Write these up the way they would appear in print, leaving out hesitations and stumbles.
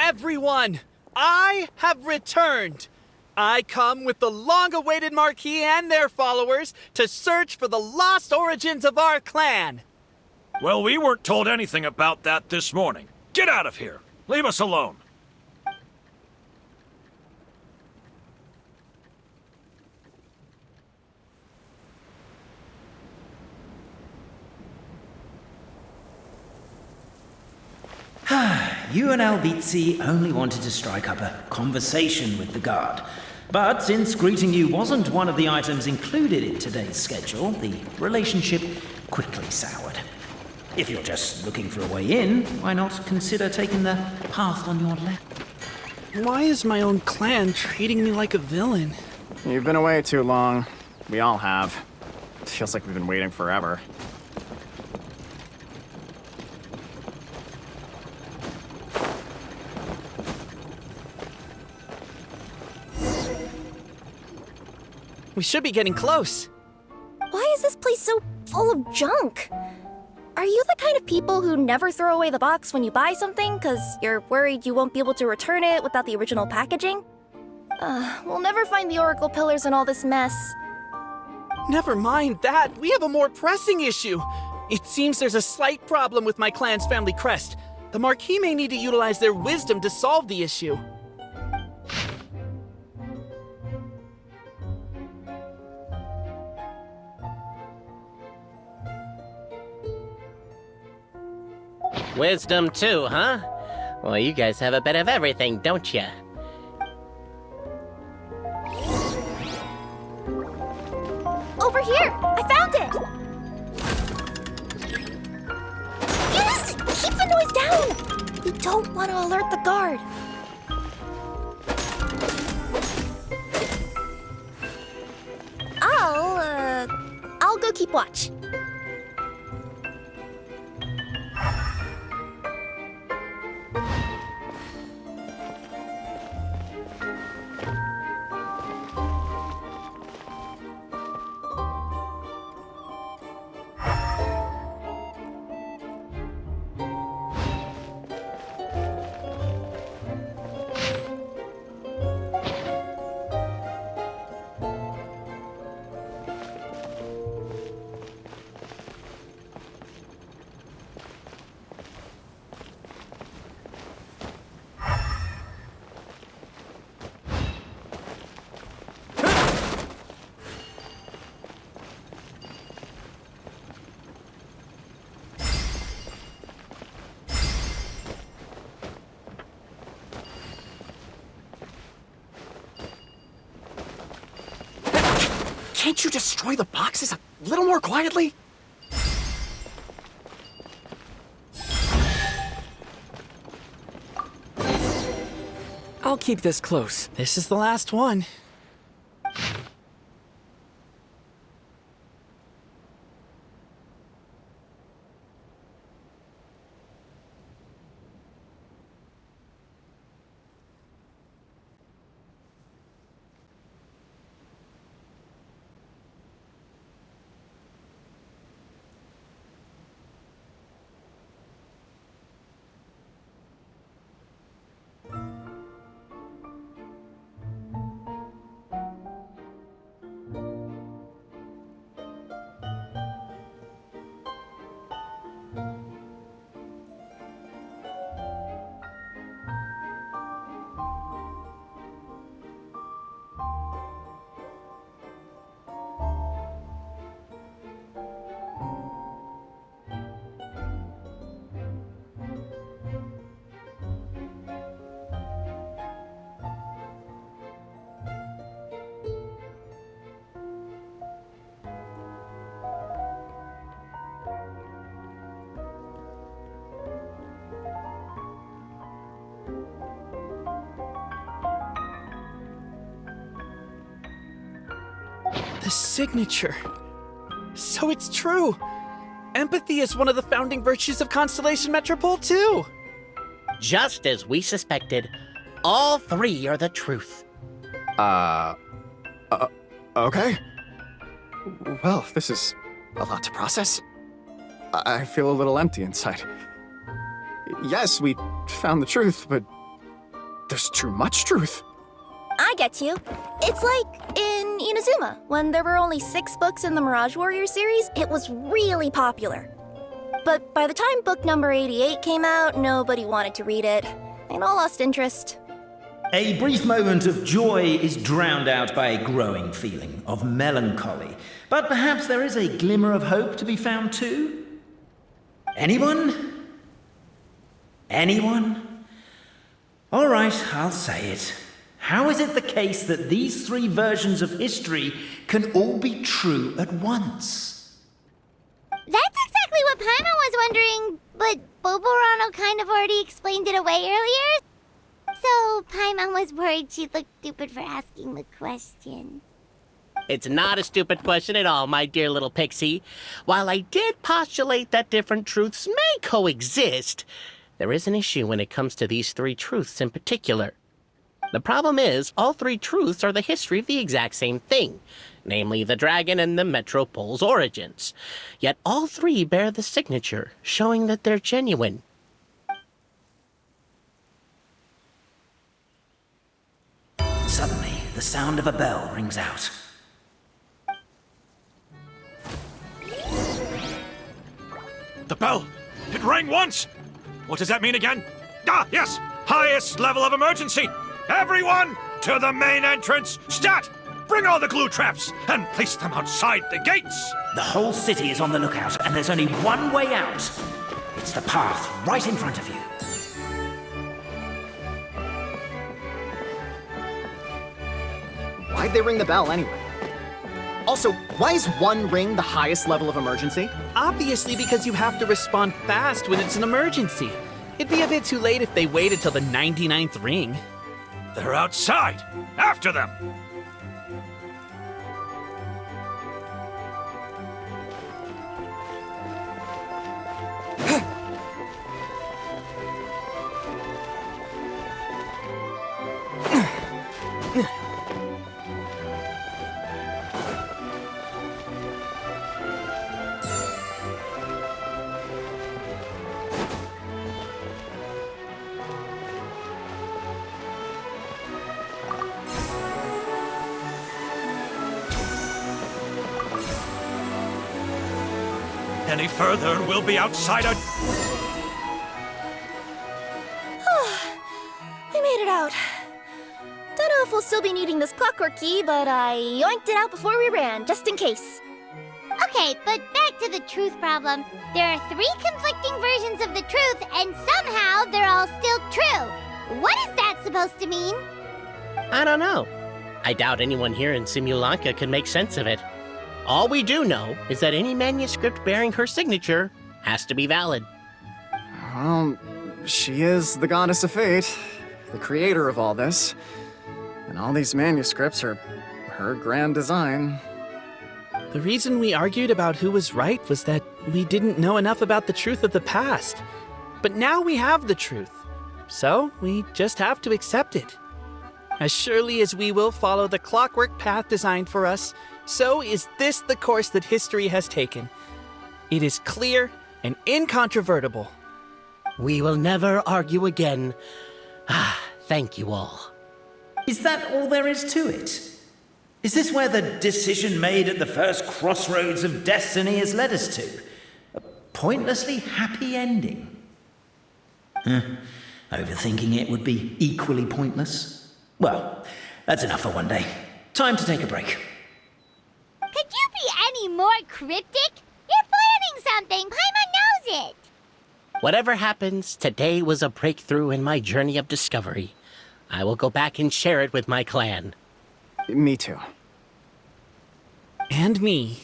Everyone, I have returned. I come with the long-awaited Marquis and their followers to search for the lost origins of our clan. Well, we weren't told anything about that this morning. Get out of here. Leave us alone. You and Albizzi only wanted to strike up a conversation with the guard. But since greeting you wasn't one of the items included in today's schedule, the relationship quickly soured. If you're just looking for a way in, why not consider taking the path on your left? Why is my own clan treating me like a villain? You've been away too long. We all have. It feels like we've been waiting forever. We should be getting close. Why is this place so full of junk? Are you the kind of people who never throw away the box when you buy something because you're worried you won't be able to return it without the original packaging? We'll never find the Oracle Pillars in all this mess. Never mind that. We have a more pressing issue. It seems there's a slight problem with my clan's family crest. The Marquis may need to utilize their wisdom to solve the issue. Wisdom too, huh? Well, you guys have a bit of everything, don't ya? Over here! I found it! Yes! Keep the noise down! We don't want to alert the guard. I'll go keep watch. Can't you destroy the boxes a little more quietly? I'll keep this close. This is the last one. The signature. So it's true. Empathy is one of the founding virtues of Constellation Metropole, too. Just as we suspected, all three are the truth. Okay. Well, this is a lot to process. I feel a little empty inside. Yes, we found the truth, but There's too much truth. I get you. It's like in Inazuma, when there were only 6 books in the Mirage Warrior series, it was really popular. But by the time book number 88 came out, nobody wanted to read it. They'd all lost interest. A brief moment of joy is drowned out by a growing feeling of melancholy. But perhaps there is a glimmer of hope to be found too? Anyone? Anyone? All right, I'll say it. How is it the case that these 3 versions of history can all be true at once? That's exactly what Paimon was wondering, but Boborano kind of already explained it away earlier. So Paimon was worried she'd look stupid for asking the question. It's not a stupid question at all, my dear little pixie. While I did postulate that different truths may coexist, there is an issue when it comes to these 3 truths in particular. The problem is, all 3 truths are the history of the exact same thing, namely the dragon and the Metropole's origins. Yet all 3 bear the signature, showing that they're genuine. Suddenly, the sound of a bell rings out. The bell! It rang once! What does that mean again? Ah, yes! Highest level of emergency! Everyone, to the main entrance! Stat! Bring all the glue traps and place them outside the gates! The whole city is on the lookout, and there's only one way out. It's the path right in front of you. Why'd they ring the bell anyway? Also, why is 1 ring the highest level of emergency? Obviously, because you have to respond fast when it's an emergency. It'd be a bit too late if they waited till the 99th ring. They're outside! After them! Any further, we'll be outside a... I made it out. Don't know if we'll still be needing this clockwork key, but I yoinked it out before we ran, just in case. Okay, but back to the truth problem. There are 3 conflicting versions of the truth, and somehow they're all still true. What is that supposed to mean? I don't know. I doubt anyone here in Simulanka can make sense of it. All we do know is that any manuscript bearing her signature has to be valid. Well, she is the goddess of fate, the creator of all this. And all these manuscripts are her grand design. The reason we argued about who was right was that we didn't know enough about the truth of the past. But now we have the truth. So we just have to accept it. As surely as we will follow the clockwork path designed for us, so is this the course that history has taken. It is clear and incontrovertible. We will never argue again. Thank you all. Is that all there is to it? Is this where the decision made at the first crossroads of destiny has led us to? A pointlessly happy ending? Overthinking it would be equally pointless. Well, that's enough for one day. Time to take a break. Could you be any more cryptic? You're planning something. Paimon knows it. Whatever happens, today was a breakthrough in my journey of discovery. I will go back and share it with my clan. Me too. And me.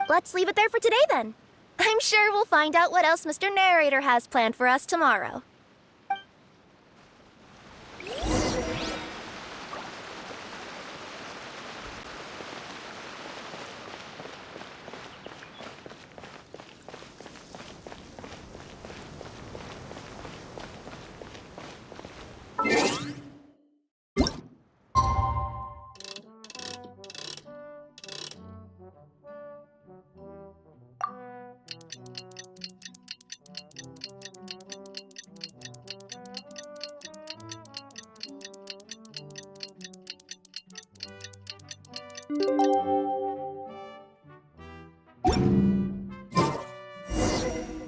Let's leave it there for today then. I'm sure we'll find out what else Mr. Narrator has planned for us tomorrow.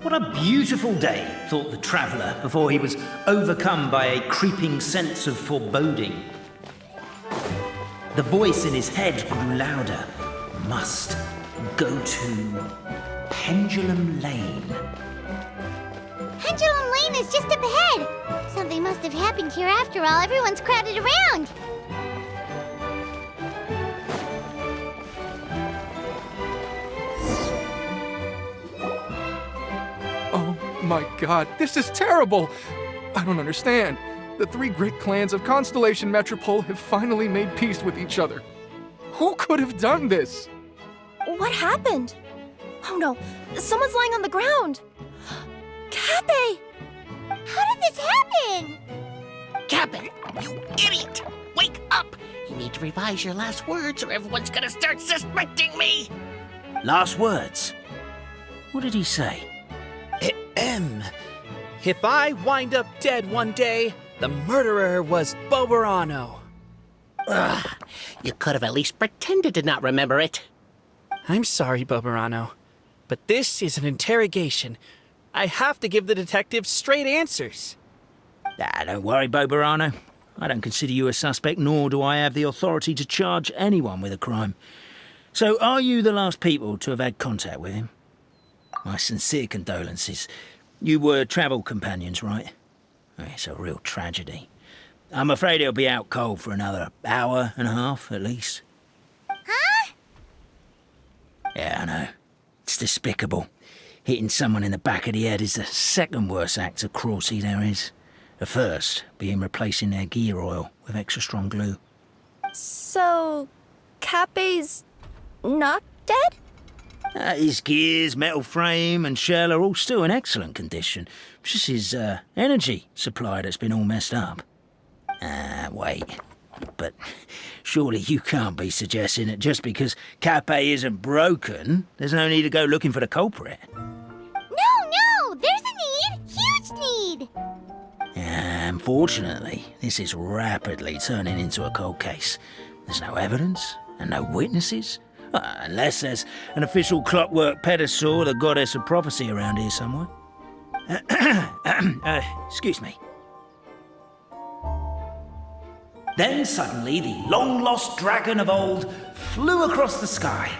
What a beautiful day, thought the traveller before he was overcome by a creeping sense of foreboding. The voice in his head grew louder. Must go to Pendulum Lane. Pendulum Lane is just up ahead. Something must have happened here after all. Everyone's crowded around. Oh my god, this is terrible! I don't understand. The three great clans of Constellation Metropole have finally made peace with each other. Who could have done this? What happened? Oh no, someone's lying on the ground. Cappy! How did this happen? Cabin, you idiot! Wake up! You need to revise your last words or everyone's gonna start suspecting me! Last words. What did he say? If I wind up dead one day, the murderer was Boberano. Ugh, you could have at least pretended to not remember it. I'm sorry, Boberano, but this is an interrogation. I have to give the detective straight answers. Don't worry, Boberano. I don't consider you a suspect, nor do I have the authority to charge anyone with a crime. So, are you the last people to have had contact with him? My sincere condolences. You were travel companions, right? It's a real tragedy. I'm afraid he'll be out cold for another hour and a half, at least. Huh? Yeah, I know. It's despicable. Hitting someone in the back of the head is the second worst act of cruelty there is. The first being replacing their gear oil with extra strong glue. So, Cappy's not dead? His gears, metal frame and shell are all still in excellent condition. It's just his energy supply that's been all messed up. Wait. But surely you can't be suggesting that just because Cappy isn't broken, there's no need to go looking for the culprit. No! There's a need! Huge need! Unfortunately, this is rapidly turning into a cold case. There's no evidence and no witnesses. Unless there's an official clockwork pedestal, the goddess of prophecy around here somewhere. Excuse me. Then suddenly the long-lost dragon of old flew across the sky.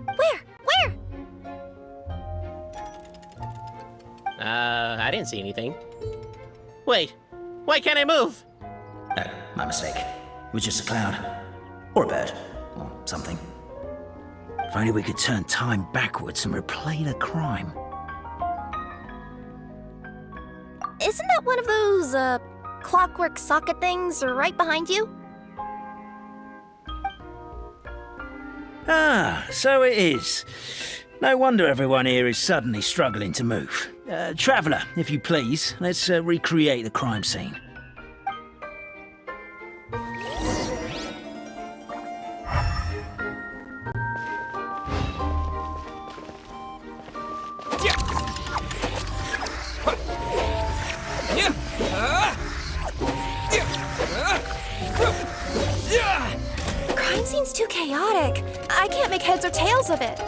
Where? I didn't see anything. Wait, why can't I move? No, my mistake. It was just a cloud. Or a bird. Or something. If only we could turn time backwards and replay the crime. Isn't that one of those, clockwork socket things right behind you? So it is. No wonder everyone here is suddenly struggling to move. Traveller, if you please, let's recreate the crime scene. Crime scene's too chaotic. I can't make heads or tails of it.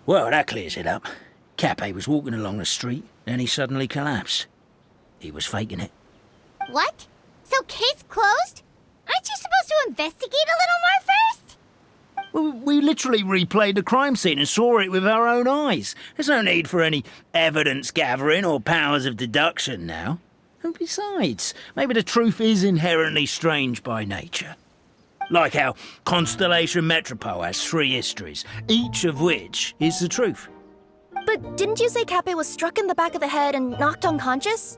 Well, that clears it up. Cappy was walking along the street, then he suddenly collapsed. He was faking it. What? So case closed? Aren't you supposed to investigate a little more first? Well, we literally replayed the crime scene and saw it with our own eyes. There's no need for any evidence gathering or powers of deduction now. And besides, maybe the truth is inherently strange by nature. Like how Constellation Metropole has 3 histories, each of which is the truth. But didn't you say Cappe was struck in the back of the head and knocked unconscious?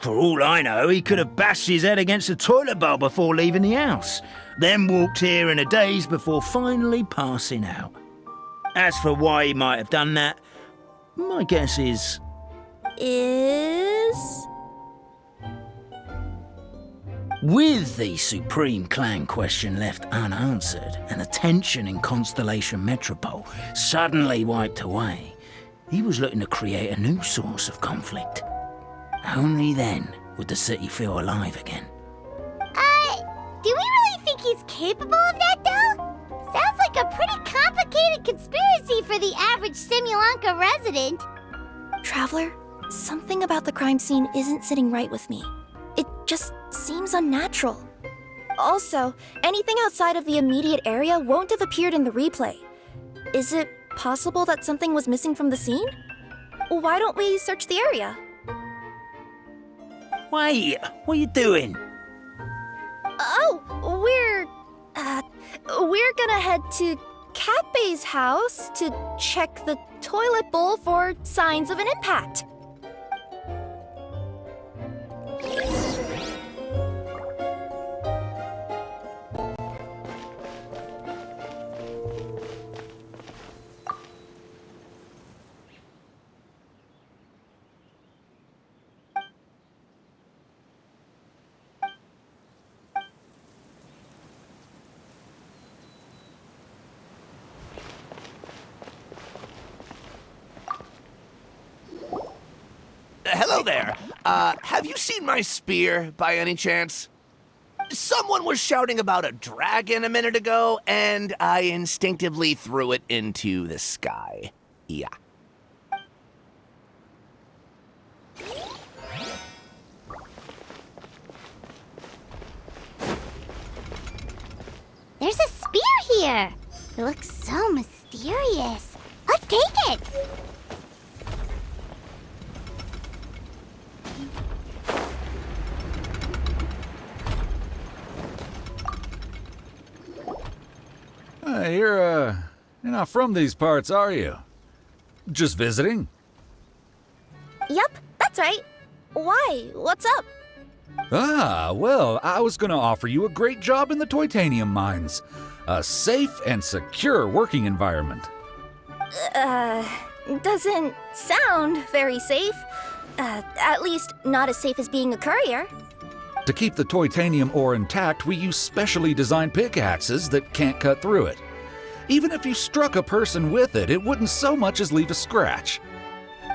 For all I know, he could have bashed his head against a toilet bowl before leaving the house, then walked here in a daze before finally passing out. As for why he might have done that, my guess is... With the Supreme Clan question left unanswered and the tension in Constellation Metropole suddenly wiped away, he was looking to create a new source of conflict. Only then would the city feel alive again. Do we really think he's capable of that, though? Sounds like a pretty complicated conspiracy for the average Simulanka resident. Traveler, something about the crime scene isn't sitting right with me. It just seems unnatural. Also, anything outside of the immediate area won't have appeared in the replay. Is it possible that something was missing from the scene? Why don't we search the area? Wait, what are you doing? Oh, we're gonna head to Cappe's house to check the toilet bowl for signs of an impact. Hello there. Have you seen my spear by any chance? Someone was shouting about a dragon a minute ago, and I instinctively threw it into the sky. Yeah. There's a spear here. It looks so mysterious. Let's take it. You're not from these parts, are you? Just visiting? Yep, that's right. Why? What's up? Ah, well, I was gonna offer you a great job in the Titanium mines. A safe and secure working environment. Doesn't sound very safe. At least not as safe as being a courier. To keep the titanium ore intact, we use specially designed pickaxes that can't cut through it. Even if you struck a person with it, it wouldn't so much as leave a scratch.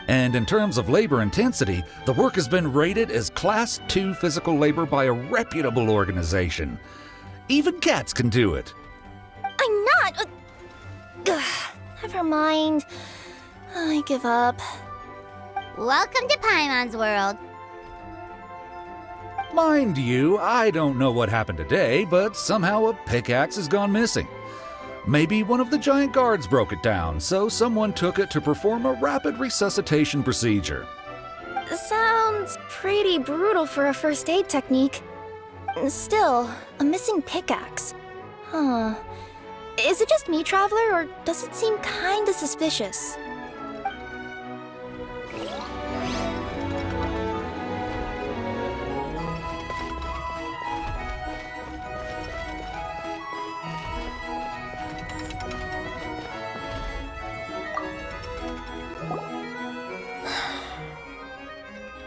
And in terms of labor intensity, the work has been rated as Class 2 physical labor by a reputable organization. Even cats can do it. I'm not. Never mind. I give up. Welcome to Paimon's world. Mind you, I don't know what happened today, but somehow a pickaxe has gone missing. Maybe one of the giant guards broke it down, so someone took it to perform a rapid resuscitation procedure. Sounds pretty brutal for a first aid technique. Still, a missing pickaxe. Huh. Is it just me, Traveler, or does it seem kinda suspicious?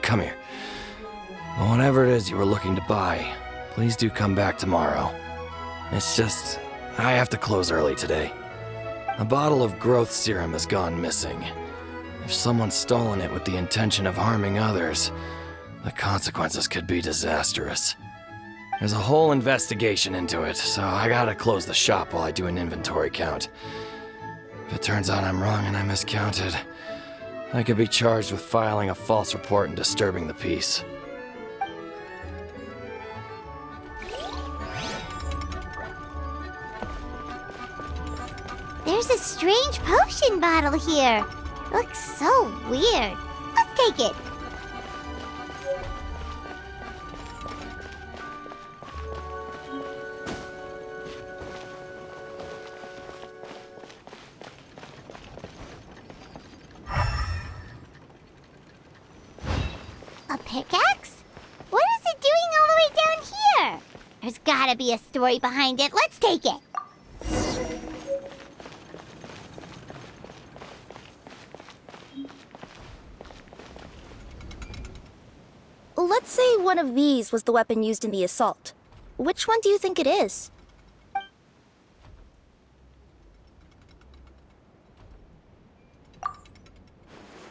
Come here. Whatever it is you were looking to buy, please do come back tomorrow. It's just, I have to close early today. A bottle of growth serum has gone missing. If someone's stolen it with the intention of harming others, the consequences could be disastrous. There's a whole investigation into it, so I gotta close the shop while I do an inventory count. If it turns out I'm wrong and I miscounted, I could be charged with filing a false report and disturbing the peace. There's a strange potion bottle here. It looks so weird. Let's take it. pickaxe? What is it doing all the way down here? There's gotta be a story behind it. Let's take it. Let's say one of these was the weapon used in the assault. Which one do you think it is?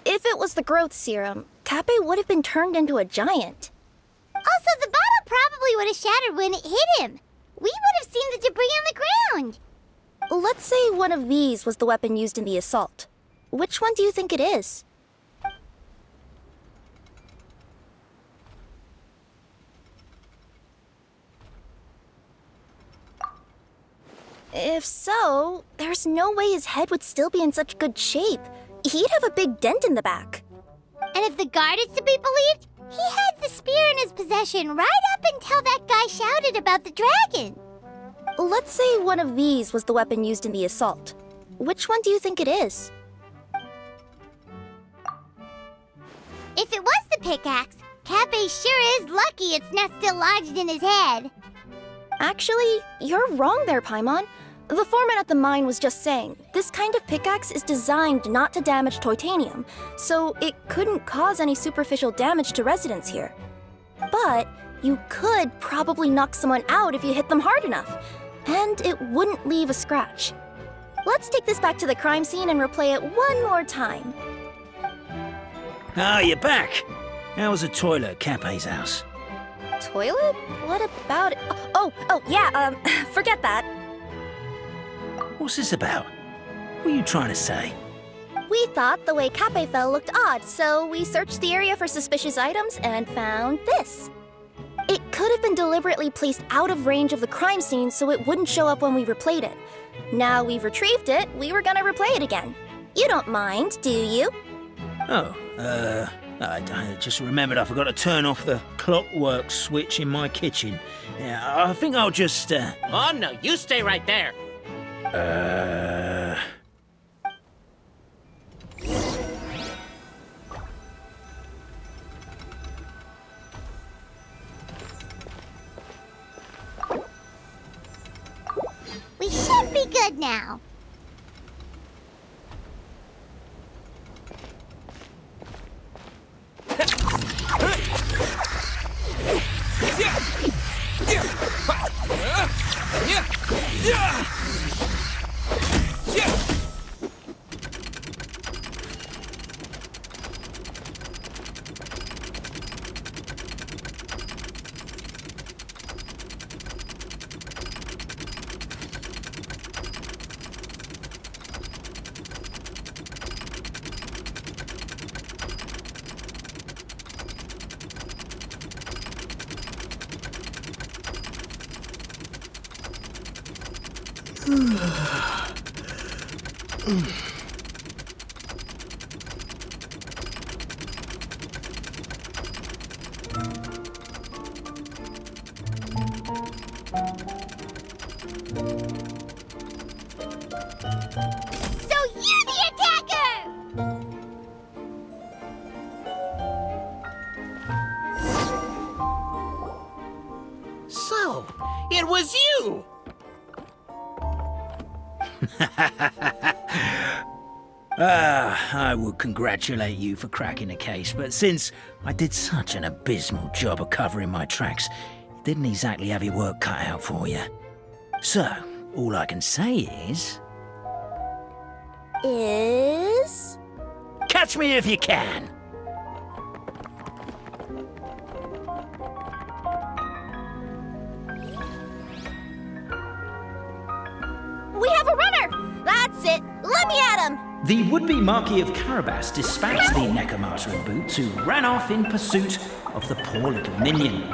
If it was the growth serum, Cappe would have been turned into a giant. Also, the bottle probably would have shattered when it hit him. We would have seen the debris on the ground. Let's say one of these was the weapon used in the assault. Which one do you think it is? If so, there's no way his head would still be in such good shape. He'd have a big dent in the back. And if the guard is to be believed, he had the spear in his possession right up until that guy shouted about the dragon. Let's say one of these was the weapon used in the assault. Which one do you think it is? If it was the pickaxe, Cappe sure is lucky it's not still lodged in his head. Actually, you're wrong there, Paimon. The foreman at the mine was just saying, this kind of pickaxe is designed not to damage Titanium, so it couldn't cause any superficial damage to residents here. But you could probably knock someone out if you hit them hard enough, and it wouldn't leave a scratch. Let's take this back to the crime scene and replay it one more time. Ah, you're back. How was the toilet at Cappe's house? Toilet? What about it? Oh, yeah, forget that. What's this about? What are you trying to say? We thought the way Cappe fell looked odd, so we searched the area for suspicious items and found this. It could have been deliberately placed out of range of the crime scene so it wouldn't show up when we replayed it. Now we've retrieved it, we were gonna replay it again. You don't mind, do you? Oh, I just remembered I forgot to turn off the clockwork switch in my kitchen. Yeah, I think I'll just, Oh, no, you stay right there. We should be good now. So you're the attacker! So, it was you! I would congratulate you for cracking the case, but since I did such an abysmal job of covering my tracks, it didn't exactly have your work cut out for you. So, all I can say is... Catch me if you can! We have a runner! That's it! Let me at him! The would-be Marquis of Carabas dispatched the Necromata in boots who ran off in pursuit of the poor little minion.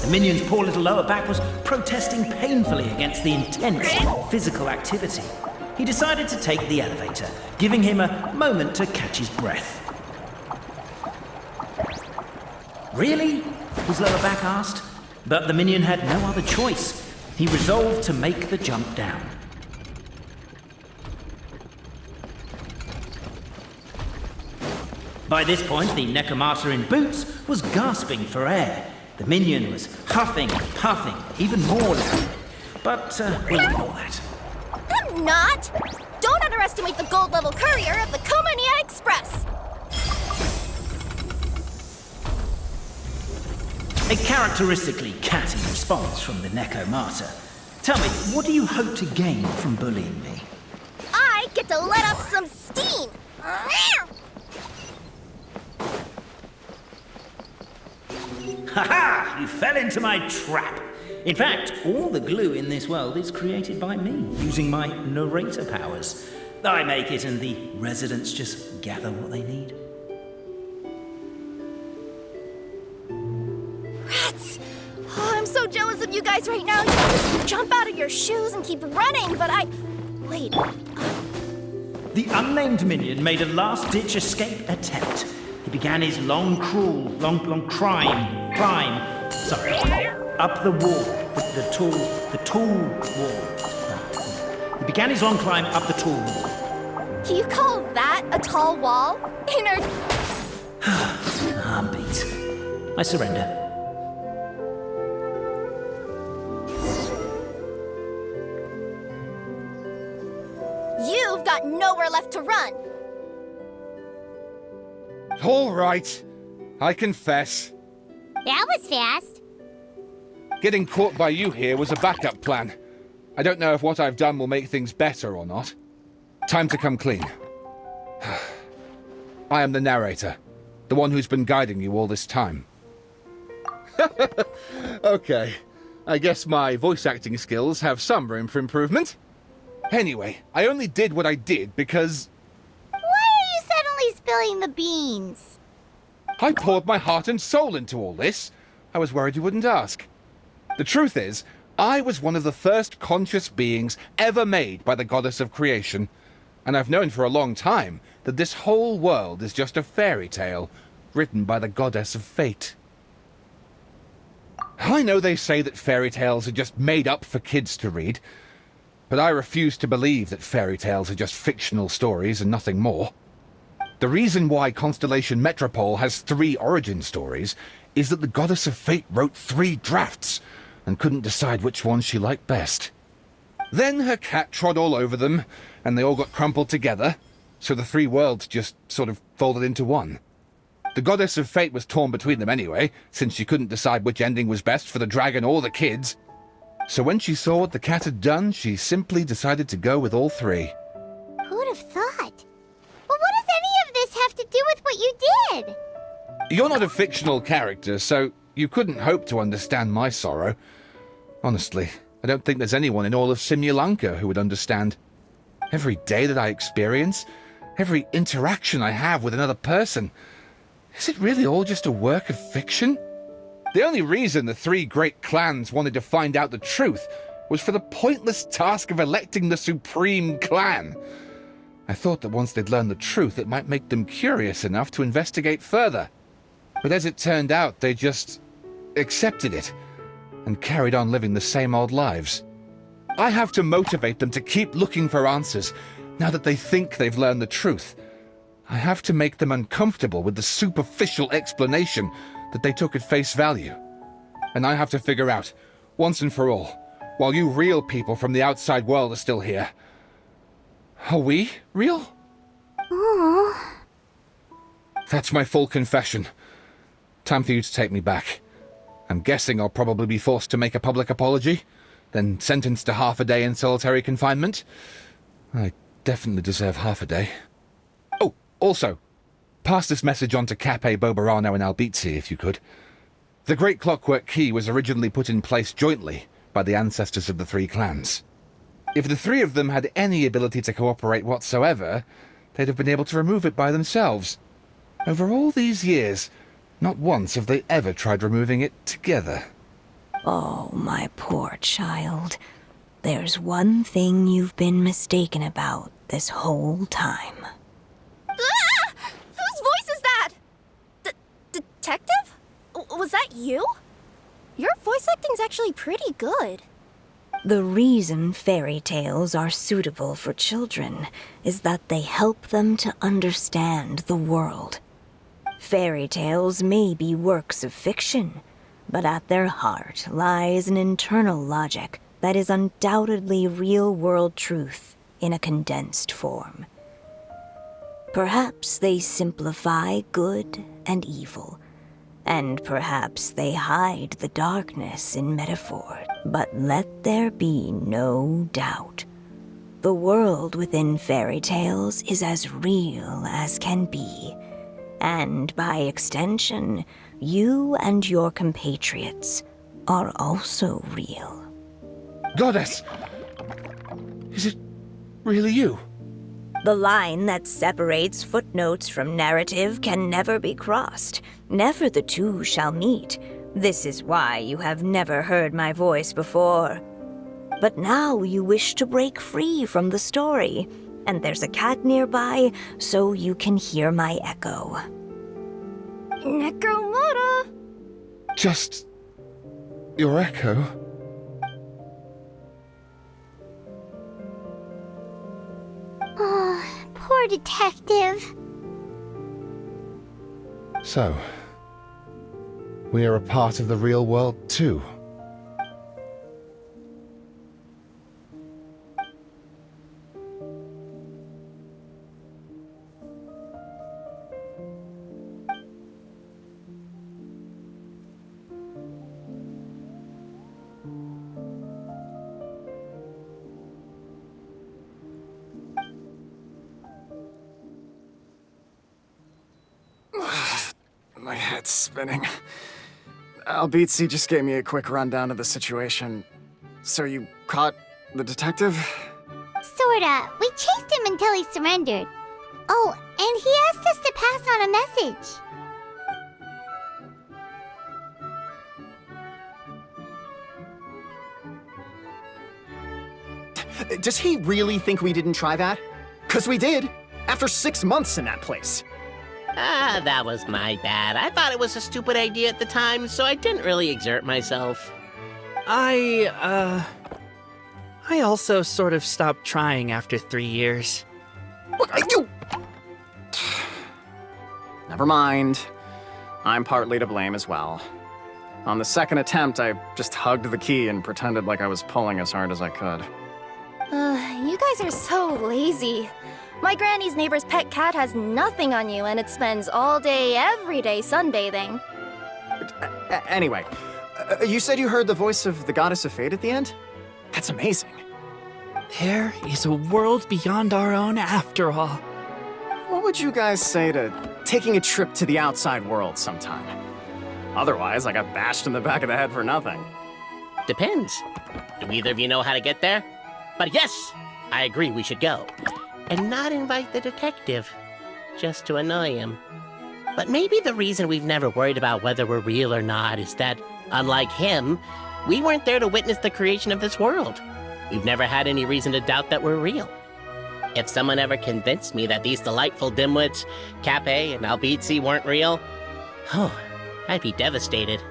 The minion's poor little lower back was protesting painfully against the intense physical activity. He decided to take the elevator, giving him a moment to catch his breath. Really? His lower back asked. But the minion had no other choice. He resolved to make the jump down. By this point, the Necromata in boots was gasping for air. The minion was huffing and puffing, even more loudly. But we'll ignore that. I'm not! Don't underestimate the gold-level courier of the Komania Express! A characteristically catty response from the Necromata. Tell me, what do you hope to gain from bullying me? I get to let off some steam! Ha-ha! You fell into my trap! In fact, all the glue in this world is created by me, using my narrator powers. I make it and the residents just gather what they need. Rats! Oh, I'm so jealous of you guys right now. You can just jump out of your shoes and keep running, but Wait. The unnamed minion made a last-ditch escape attempt. He began his long climb, up the wall, the tall wall. He began his long climb up the tall wall. You call that a tall wall? I'm beat. I surrender. You've got nowhere left to run. All right. I confess. That was fast. Getting caught by you here was a backup plan. I don't know if what I've done will make things better or not. Time to come clean. I am the narrator, the one who's been guiding you all this time. Okay, I guess my voice acting skills have some room for improvement. Anyway, I only did what I did because... Why are you suddenly spilling the beans? I poured my heart and soul into all this. I was worried you wouldn't ask. The truth is, I was one of the first conscious beings ever made by the goddess of creation, and I've known for a long time that this whole world is just a fairy tale written by the goddess of fate. I know they say that fairy tales are just made up for kids to read, but I refuse to believe that fairy tales are just fictional stories and nothing more. The reason why Constellation Metropole has 3 origin stories is that the goddess of fate wrote 3 drafts and couldn't decide which one she liked best. Then her cat trod all over them, and they all got crumpled together, so the 3 worlds just sort of folded into one. The goddess of fate was torn between them anyway, since she couldn't decide which ending was best for the dragon or the kids. So when she saw what the cat had done, she simply decided to go with all 3. Who'd have thought? But what does any of this have to do with what you did? You're not a fictional character, so you couldn't hope to understand my sorrow. Honestly, I don't think there's anyone in all of Simulanka who would understand. Every day that I experience, every interaction I have with another person, is it really all just a work of fiction? The only reason the 3 great clans wanted to find out the truth was for the pointless task of electing the supreme clan. I thought that once they'd learned the truth, it might make them curious enough to investigate further. But as it turned out, they just accepted it and carried on living the same old lives. I have to motivate them to keep looking for answers now that they think they've learned the truth. I have to make them uncomfortable with the superficial explanation that they took at face value. And I have to figure out, once and for all, while you real people from the outside world are still here, are we real? Aww. That's my full confession. Time for you to take me back. I'm guessing I'll probably be forced to make a public apology, then sentenced to half a day in solitary confinement. I definitely deserve half a day. Oh, also, pass this message on to Cape, Bobarano, and Albizzi, if you could. The Great Clockwork Key was originally put in place jointly by the ancestors of the 3 clans. If the 3 of them had any ability to cooperate whatsoever, they'd have been able to remove it by themselves. Over all these years, not once have they ever tried removing it together. Oh, my poor child. There's one thing you've been mistaken about this whole time. Ah! Whose voice is that? Detective? Was that you? Your voice acting's actually pretty good. The reason fairy tales are suitable for children is that they help them to understand the world. Fairy tales may be works of fiction, but at their heart lies an internal logic that is undoubtedly real-world truth in a condensed form. Perhaps they simplify good and evil, and perhaps they hide the darkness in metaphor. But let there be no doubt. The world within fairy tales is as real as can be. And by extension, you and your compatriots are also real. Goddess! Is it really you? The line that separates footnotes from narrative can never be crossed. Never the two shall meet. This is why you have never heard my voice before. But now you wish to break free from the story, and there's a cat nearby, so you can hear my echo. Necromora! Just your echo? Oh, poor detective. So, we are a part of the real world too. My head's spinning. Albizzi just gave me a quick rundown of the situation. So you caught the detective? Sorta. We chased him until he surrendered. Oh, and he asked us to pass on a message. Does he really think we didn't try that? 'Cause we did, after 6 months in that place. That was my bad. I thought it was a stupid idea at the time, so I didn't really exert myself. I also sort of stopped trying after 3 years. You... Never mind. I'm partly to blame as well. On the second attempt, I just hugged the key and pretended like I was pulling as hard as I could. You guys are so lazy. My granny's neighbor's pet cat has nothing on you, and it spends all day, every day sunbathing. Anyway, you said you heard the voice of the Goddess of Fate at the end? That's amazing. There is a world beyond our own after all. What would you guys say to taking a trip to the outside world sometime? Otherwise, I got bashed in the back of the head for nothing. Depends. Do either of you know how to get there? But yes, I agree we should go. And not invite the detective, just to annoy him. But maybe the reason we've never worried about whether we're real or not is that, unlike him, we weren't there to witness the creation of this world. We've never had any reason to doubt that we're real. If someone ever convinced me that these delightful dimwits, Cappe and Albizzi, weren't real, I'd be devastated.